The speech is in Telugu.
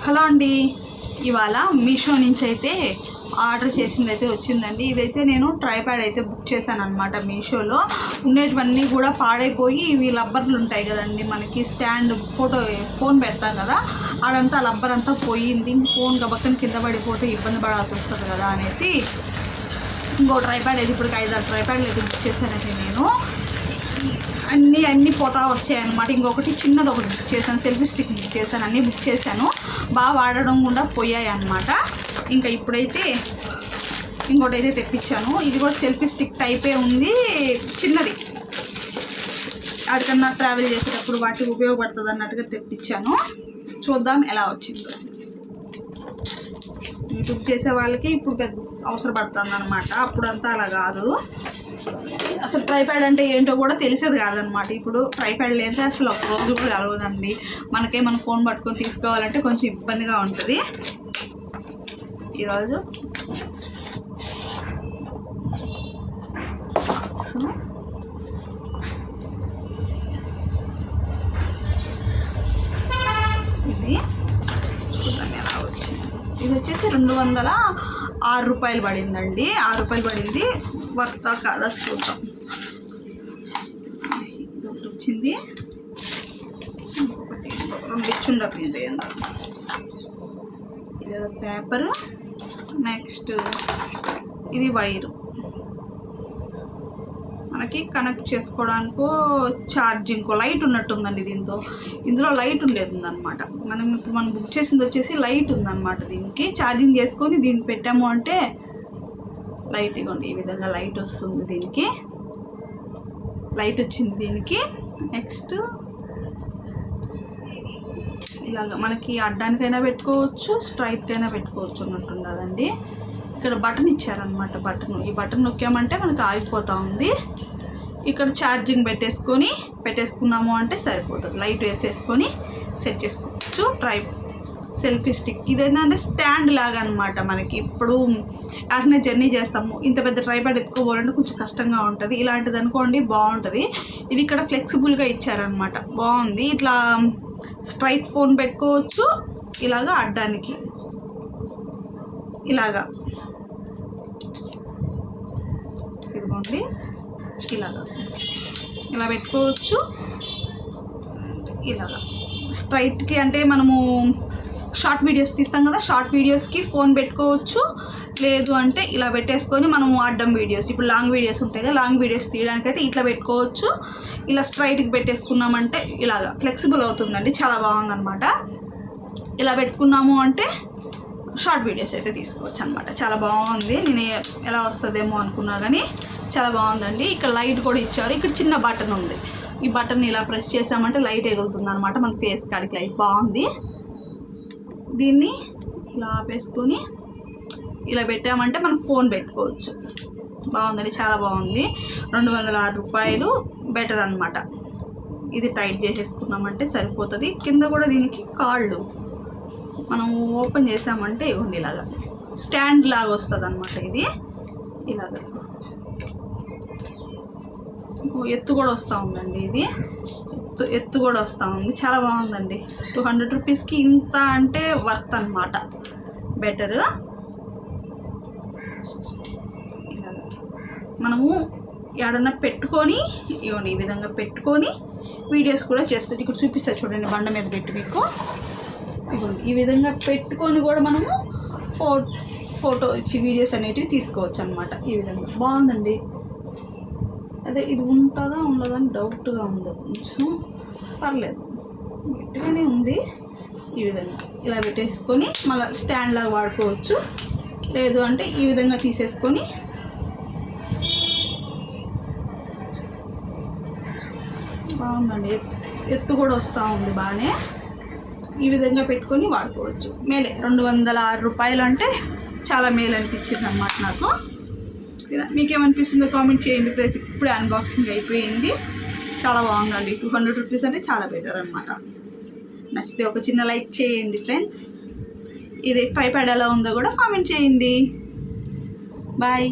హలో అండి, ఇవాళ మీషో నుంచి అయితే ఆర్డర్ చేసింది అయితే వచ్చిందండి. ఇదైతే నేను ట్రైప్యాడ్ అయితే బుక్ చేశాను అనమాట. మీషోలో ఉండేటివన్నీ కూడా పాడైపోయి ఇవి లబ్బర్లు ఉంటాయి కదండి, మనకి స్టాండ్ ఫోన్ పెడతాం కదా, అదంతా లబ్బర్ అంతా పోయింది. ఫోన్ గబక్కని కింద పడిపోతే ఇబ్బంది పడాల్సి వస్తుంది కదా అనేసి ఇంకో ట్రైప్యాడ్ అయితే ఇప్పుడు 5-6 ట్రైప్యాడ్లు అయితే బుక్ చేశానండి నేను. అన్నీ పోతా వచ్చాయన్నమాట. ఇంకొకటి చిన్నది ఒకటి బుక్ చేశాను, సెల్ఫీ స్టిక్ బుక్ చేశాను, అన్నీ బుక్ చేశాను. బాగా వాడడం కూడా పోయాయి అన్నమాట. ఇంకా ఇప్పుడైతే ఇంకోటి అయితే తెప్పించాను. ఇది కూడా సెల్ఫీ స్టిక్ టైపే ఉంది, చిన్నది. అక్కడికన్నా ట్రావెల్ చేసేటప్పుడు వాటికి ఉపయోగపడుతుంది అన్నట్టుగా తెప్పించాను. చూద్దాం ఎలా వచ్చిందో. బుక్ చేసే వాళ్ళకి ఇప్పుడు పెద్ద అవసరపడుతుంది అనమాట. అప్పుడంతా అలా కాదు. అసలు ట్రైప్యాడ్ అంటే ఏంటో కూడా తెలిసేది కాదనమాట. ఇప్పుడు ట్రైప్యాడ్ లేదంటే అసలు ఒక రోజు కూడా కలవదండి. మన ఫోన్ పట్టుకొని తీసుకోవాలంటే కొంచెం ఇబ్బందిగా ఉంటుంది. ఈరోజు ఇది చూద్దాం ఎలా వచ్చింది. ఇది వచ్చేసి 206 రూపాయలు పడిందండి. 6 రూపాయలు పడింది. వర్తా కాదా చూద్దాం. ఇది ఒకటి వచ్చింది, ఇంకొకటి 2 ఇచ్చుండదు. ఇదేందో ఇదేదో పేపరు, నెక్స్ట్ ఇది వైరు, మనకి కనెక్ట్ చేసుకోవడానికో ఛార్జింగ్కో లైట్ ఉన్నట్టుందండి. ఇందులో లైట్ ఉండేది-అనమాట. మనం బుక్ చేసింది వచ్చేసి లైట్ ఉందన్నమాట. దీనికి ఛార్జింగ్ చేసుకొని దీనికి పెట్టాము అంటే లైట్, ఇవ్వండి ఈ విధంగా లైట్ వస్తుంది. దీనికి లైట్ వచ్చింది దీనికి. నెక్స్ట్ ఇలాగ మనకి అడ్డానికైనా పెట్టుకోవచ్చు, స్ట్రైట్కైనా పెట్టుకోవచ్చు అన్నట్టుండదండి. ఇక్కడ బటన్ ఇచ్చారనమాట. ఈ బటన్ నొక్కామంటే మనకి ఆగిపోతూ ఉంది. ఇక్కడ ఛార్జింగ్ పెట్టేసుకున్నాము అంటే సరిపోతుంది. లైట్ వేసేసుకొని సెట్ చేసుకోవచ్చు. సెల్ఫీ స్టిక్ ఇదేంటంటే స్టాండ్ లాగా అనమాట. మనకి ఇప్పుడు అట్నే జర్నీ చేస్తాము, ఇంత పెద్ద ట్రైప్యాడ్ ఎత్తుకోవాలంటే కొంచెం కష్టంగా ఉంటుంది. ఇలాంటిది అనుకోండి బాగుంటుంది. ఇది ఇక్కడ ఫ్లెక్సిబుల్గా ఇచ్చారనమాట, బాగుంది. ఇట్లా స్ట్రైట్ ఫోన్ పెట్టుకోవచ్చు, ఇలాగా అడ్డానికి ఇలాగా, ఇదిగోండి ఇలా పెట్టుకోవచ్చు. ఇలాగా స్ట్రైట్కి అంటే మనము షార్ట్ వీడియోస్ తీస్తాం కదా, షార్ట్ వీడియోస్కి ఫోన్ పెట్టుకోవచ్చు. లేదు అంటే ఇలా పెట్టేసుకొని మనము అడ్డం వీడియోస్, ఇప్పుడు లాంగ్ వీడియోస్ ఉంటాయి కదా, లాంగ్ వీడియోస్ తీయడానికైతే ఇట్లా పెట్టుకోవచ్చు. ఇలా స్ట్రైట్కి పెట్టేసుకున్నామంటే ఇలాగా ఫ్లెక్సిబుల్ అవుతుందండి, చాలా బాగుందన్నమాట. ఇలా పెట్టుకున్నాము అంటే షార్ట్ వీడియోస్ అయితే తీసుకోవచ్చు అనమాట. చాలా బాగుంది. నేను ఎలా వస్తుందేమో అనుకున్నా కానీ చాలా బాగుందండి. ఇక్కడ లైట్ కూడా ఇచ్చారు. ఇక్కడ చిన్న బటన్ ఉంది. ఈ బటన్ ఇలా ప్రెస్ చేసామంటే లైట్ ఎగులుతుంది అనమాట. మన ఫేస్ కాడికి లైట్ బాగుంది. దీన్ని ఇలా ఆపేసుకొని ఇలా పెట్టామంటే మనం ఫోన్ పెట్టుకోవచ్చు. బాగుందండి, చాలా బాగుంది. 206 రూపాయలు బెటర్ అనమాట. ఇది టైట్ చేసేసుకున్నామంటే సరిపోతుంది. కింద కూడా దీనికి కాళ్ళు మనం ఓపెన్ చేసామంటే ఇవ్వండి ఇలాగా స్టాండ్ లాగా వస్తుంది అనమాట. ఇది ఇలాగా ఎత్తు కూడా వస్తూ ఉందండి. ఇది ఎత్తు కూడా వస్తూ ఉంది. చాలా బాగుందండి. 200 రూపీస్కి ఇంత అంటే వర్త్ అనమాట, బెటర్. ఇలాగా మనము ఎక్కడన్నా పెట్టుకొని ఇవ్వండి ఈ విధంగా పెట్టుకొని వీడియోస్ కూడా చేసుకోవచ్చు. ఇక్కడ చూపిస్తా చూడండి, బండ మీద పెట్టి మీకు ఇవ్వండి ఈ విధంగా పెట్టుకొని కూడా మనము ఫోటో ఇచ్చి వీడియోస్ అనేటివి తీసుకోవచ్చు అనమాట. ఈ విధంగా బాగుందండి. అదే ఇది ఉంటుందా ఉండదని డౌట్గా ఉంది, కొంచెం పర్లేదు, గట్టిగానే ఉంది. ఈ విధంగా ఇలా పెట్టేసుకొని మళ్ళీ స్టాండ్ లాగా వాడుకోవచ్చు. లేదు అంటే ఈ విధంగా తీసేసుకొని బాగుందండి. ఎత్తు కూడా వస్తూ ఉంది బాగానే. ఈ విధంగా పెట్టుకొని వాడుకోవచ్చు. మేలే, 206 రూపాయలు అంటే చాలా మేలు అనిపించింది అన్నమాట నాకు. మీకేమనిపిస్తుందో కామెంట్ చేయండి ఫ్రెండ్స్. ఇప్పుడే అన్బాక్సింగ్ అయిపోయింది. చాలా బాగుందండి. 200 రూపీస్ అంటే చాలా బెటర్ అనమాట. నచ్చితే ఒక చిన్న లైక్ చేయండి ఫ్రెండ్స్. ఇది ట్రైప్యాడ్ ఎలా ఉందో కూడా కామెంట్ చేయండి. బాయ్.